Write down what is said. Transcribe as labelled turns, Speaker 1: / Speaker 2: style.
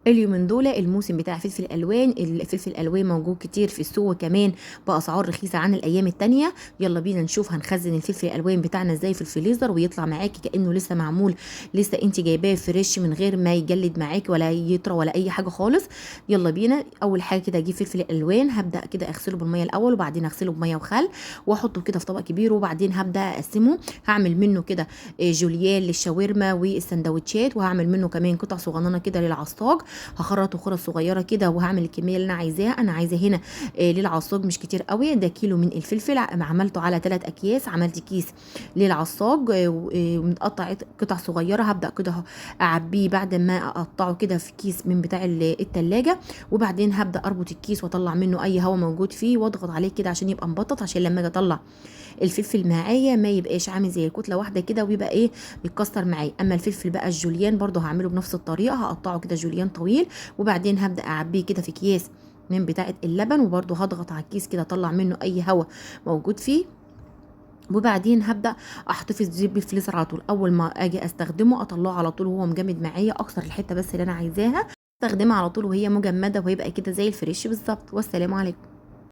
Speaker 1: اليومين دول الموسم بتاع فلفل الالوان، الفلفل الالوان موجود كتير في السوق، وكمان باسعار رخيصه عن الايام التانية. يلا بينا نشوف هنخزن الفلفل الالوان بتاعنا ازاي في الفريزر ويطلع معاكي كانه لسه معمول، لسه انت جايباه فريش من غير ما يجلد معاكي ولا يطرى ولا اي حاجه خالص. يلا بينا. اول حاجه كده اجيب فلفل الالوان، هبدا كده اغسله بالميه الاول، وبعدين اغسله بميه وخل، واحطه كده في طبق كبير، وبعدين هبدا اقسمه. هعمل منه كده جوليان للشاورما والسندوتشات، وهعمل منه كمان قطع صغننه كده للعصاج. هخرطه خرط صغيره كده، وهعمل الكميه اللي انا عايزاها. انا عايزه هنا للعصاج مش كتير قوي، ده كيلو من الفلفل عملته على 3 اكياس. عملت كيس للعصاج ومتقطع قطع صغيره، هبدا كده اعبيه بعد ما اقطعه كده في كيس من بتاع التلاجة، وبعدين هبدا اربط الكيس واطلع منه اي هواء موجود فيه، واضغط عليه كده عشان يبقى مبطط، عشان لما اجي اطلع الفلفل معايا ما يبقاش عامل زي كتله واحده كده، ويبقى ايه، يتكسر معايا. اما الفلفل بقى الجوليان برضو هعمله بنفس الطريقه، هقطعه كده جوليان طويل، وبعدين هبدا اعبيه كده في اكياس من بتاعه اللبن، وبرضو هضغط على الكيس كده اطلع منه اي هواء موجود فيه، وبعدين هبدا احتفظ بيه بالفريزر على طول. اول ما اجي استخدمه اطلعه على طول وهو مجمد معايا، اكسر الحته بس اللي انا عايزاها، استخدمها على طول وهي مجمده، وهيبقى كده زي الفريش بالظبط. والسلام عليكم.